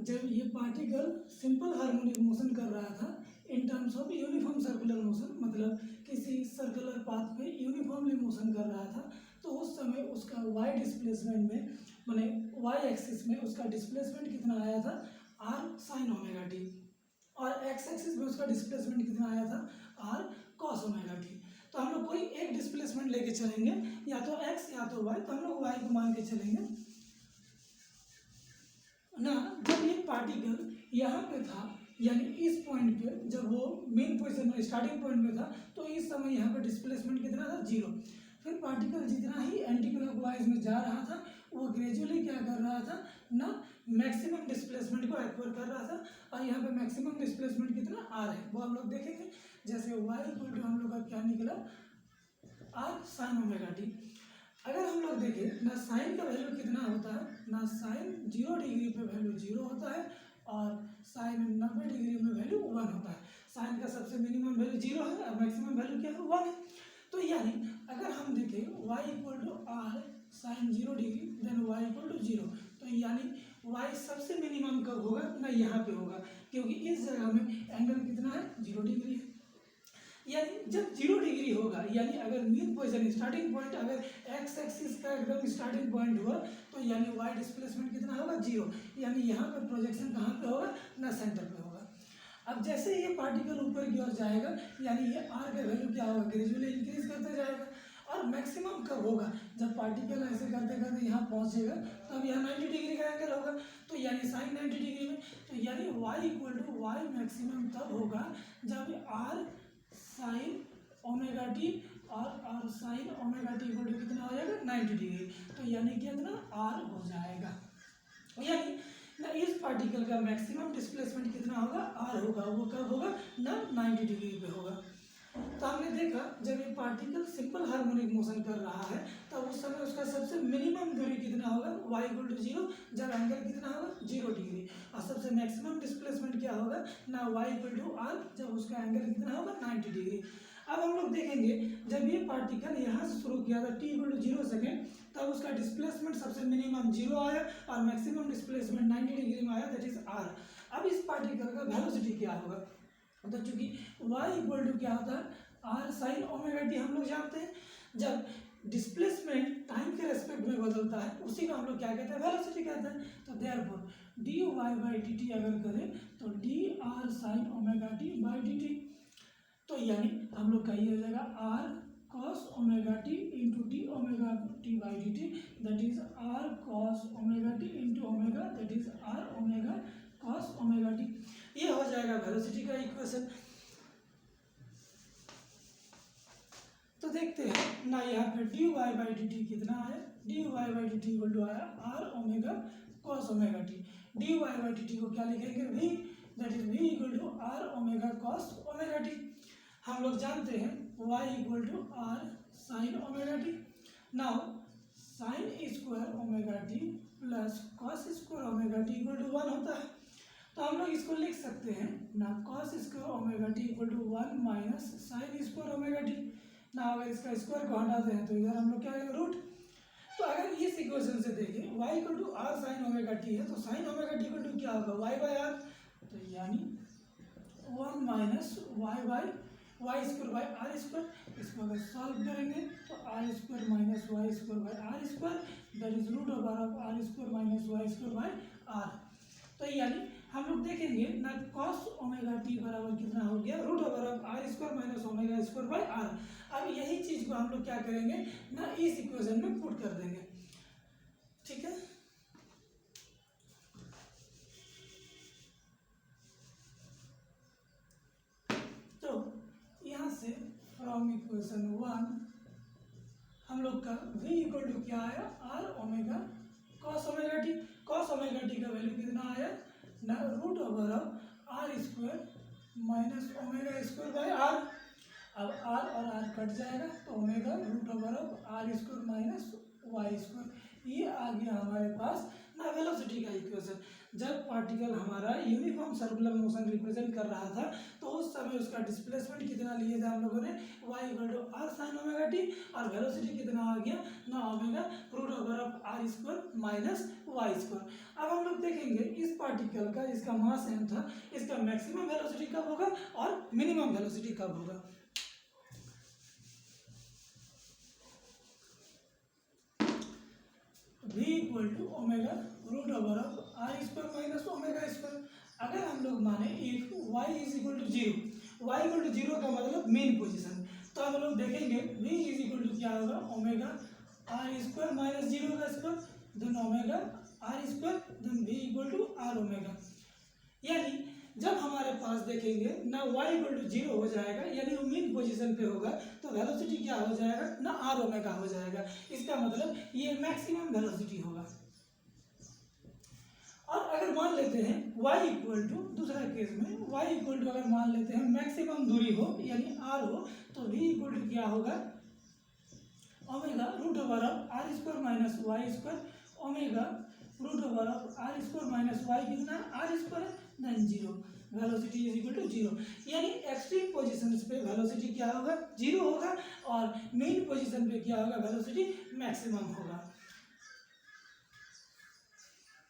जब ये particle simple harmonic motion कर रहा था in terms of uniform circular motion, मतलब किसी सर्कुलर पाथ पे यूनिफॉर्मली मोशन कर रहा था, तो उस समय उसका वाई डिस्प्लेसमेंट में माने वाई एक्सिस में उसका डिस्प्लेसमेंट कितना आया था, आर साइन ओमेगा टी, और एक्स एक्सिस में उसका डिस्प्लेसमेंट कितना आया था, आर कॉस ओमेगा टी। तो हम लोग कोई एक डिस्प्लेसमेंट लेके चलेंगे, या तो एक्स या तो वाई, तो हम लोग वाई को मान के चलेंगे ना। जब ये पार्टिकल यहाँ पे था, यानी इस पॉइंट पे, जब वो मेन पोजिशन में स्टार्टिंग पॉइंट में था, तो इस समय यहाँ पे डिस्प्लेसमेंट कितना था, 0। फिर पार्टिकल जितना ही एंटी क्लॉकवाइज में जा रहा था, वो ग्रेजुअली क्या कर रहा था ना, मैक्सिमम डिस्प्लेसमेंट को एक्वायर कर रहा था, और यहाँ पे मैक्सिमम डिस्प्लेसमेंट कितना आर है वो हम लोग देखेंगे। जैसे वाई इक्वल टू हम लोग का क्या निकला, आर साइन ओमेगा टी। अगर हम लोग देखें ना, साइन का वैल्यू कितना होता है ना, साइन 0 डिग्री पे वैल्यू 0 होता है, और साइन 90 डिग्री में वैल्यू 1 होता है। साइन का सबसे मिनिमम वैल्यू 0 है और मैक्सिमम वैल्यू क्या है, 1 है। तो यानी अगर हम देखें y equal to r sine 0 degree then y equal to 0, तो यानी y सबसे मिनिमम कब होगा ना, यहाँ पे होगा, क्योंकि इस जगह में एंगल कितना है, 0 डिग्री है। यानी जब 0 डिग्री होगा, यानी अगर मीन पोजीशन स्टार्टिंग पॉइंट अगर एक्स एक्सिस का एकदम स्टार्टिंग पॉइंट हुआ, तो यानी वाई डिस्प्लेसमेंट कितना होगा, 0। यानी यहाँ पर प्रोजेक्शन कहाँ पे होगा ना, सेंटर पे होगा। अब जैसे ये पार्टिकल ऊपर की ओर जाएगा, यानी ये आर का वैल्यू क्या होगा, ग्रेजुअली इंक्रीज करते जाएगा, और मैक्सिमम कब होगा, जब पार्टिकल ऐसे करते करते यहाँ पहुँचेगा, तब यहाँ 90 डिग्री का एंगल होगा, तो यानी साइन 90 डिग्री में, तो यानी y equal to y maximum तब होगा जब आर साइन ओमेगा टी और sine omega t equal to कितना हो जाएगा, 90 डिग्री। तो यानी कितना आर हो जाएगा, यानी ना इस पार्टिकल का मैक्सिमम डिस्प्लेसमेंट कितना होगा, आर होगा। वो कब होगा ना, 90 डिग्री पे होगा। तो हमने देखा जब ये पार्टिकल सिंपल हार्मोनिक मोशन कर रहा है, तब उस समय उसका सबसे मिनिमम दूरी कितना होगा, y इक्वल टू 0, जब एंगल कितना होगा, 0 डिग्री, और सबसे मैक्सिमम डिस्प्लेसमेंट क्या होगा ना, y इक्वल टू r, जब उसका एंगल कितना होगा, 90 डिग्री। अब हम लोग देखेंगे जब ये पार्टिकल यहाँ से शुरू किया था t इक्वल टू 0 सेकेंड, तब उसका डिस्प्लेसमेंट सबसे मिनिमम 0 आया और मैक्सिमम डिस्प्लेसमेंट 90 डिग्री में आया, दैट इज r। अब इस पार्टिकल का वेलोसिटी क्या होगा, तो चूंकि y इक्वल टू क्या होता है, आर साइन ओमेगा टी, हम लोग जानते हैं जब डिस्प्लेसमेंट टाइम के रेस्पेक्ट में बदलता है उसी को हम लोग क्या कहते हैं, वेलोसिटी कहते हैं। तो therefore d y by d t अगर करें तो d r sine omega t by d t, तो यानी हम लोग का ये हो जाएगा r cos omega t into d omega t by d t, that is r cos omega t into omega, that is r omega cos omega t. ये हो जाएगा वेलोसिटी का इक्वेशन। तो देखते हैं ना, यहाँ पे d y by d t कितना है, d y by d t equal to आया r omega cos omega t. D y by d t को क्या लिखेंगे, v, that is v equal to r omega cos omega t. हम लोग जानते हैं y equal to r sine omega t. Now sine square omega t plus cos square omega t equal to 1 होता है, तो हम लोग इसको लिख सकते हैं ना, cos square omega t equal to 1 minus sine square omega t. ना अगर इसका स्क्वायर को हटाते हैं तो इधर हम लोग क्या है, रूट। तो अगर इस इक्वेशन से देखें y equal to r sine omega t है, तो sine omega t equal to क्या होगा, y बाई आर, तो यानी 1 minus y by y square by r square. इसको अगर सॉल्व करेंगे तो r square minus y square by r square, that is root over of r square minus y square by r. तो यानी हम लोग देखेंगे ना, कॉस ओमेगा टी बराबर कितना हो गया, root over of r square minus omega square by r. अब यही चीज को हम लोग क्या करेंगे ना, इस इक्वेशन में पुट कर देंगे, ठीक है। तो यहाँ से फ्रॉम इक्वेशन 1 हम लोग का v इक्वल टू क्या आया, r omega cos omega t. Cos omega t का वैल्यू कितना आया ना, root over of r square minus omega square by r. अब आर और आर कट जाएगा तो omega root over of r square minus y square, ये आ गया हमारे पास ना वेलोसिटी का इक्वेशन। जब पार्टिकल हमारा यूनिफॉर्म सर्कुलर मोशन रिप्रेजेंट कर रहा था तो उस समय उसका डिस्प्लेसमेंट कितना लिए थे हम लोगों ने, y equal to r sine omega t, और वेलोसिटी कितना आ गया ना omega root over of r square minus y square. अब हम लोग देखेंगे इस पार्टिकल का, जिसका मास m था, इसका मैक्सिमम वेलोसिटी कब होगा और मिनिमम वेलोसिटी कब होगा। v equal to omega root over of r square minus omega square. अगर हम लोग माने if y is equal to zero, y equal to zero का मतलब मेन पोजीशन, तो हम लोग देखेंगे v इज इक्वल टू क्या होगा, omega r square minus zero का square then omega r square then v equal to r omega. यानी जब हमारे पास देखेंगे ना y इक्वल टू जीरो हो जाएगा, यानी वो मेन पोजीशन पे होगा, तो वेलोसिटी क्या हो जाएगा ना आर ओमेगा हो जाएगा। इसका मतलब ये मैक्सिमम वेलोसिटी होगा। और अगर मान लेते हैं y इक्वल टू, दूसरा केस में y इक्वल टू अगर मान लेते हैं मैक्सिमम दूरी हो यानी r हो, तो v इक्वल टू क्या होगा, omega root over of r square minus y square, omega root over of r square minus y कितना r square then zero, velocity is equal to zero. यानी extreme positions पे velocity क्या होगा, zero होगा, और main position पे क्या होगा, वेलोसिटी मैक्सिमम होगा।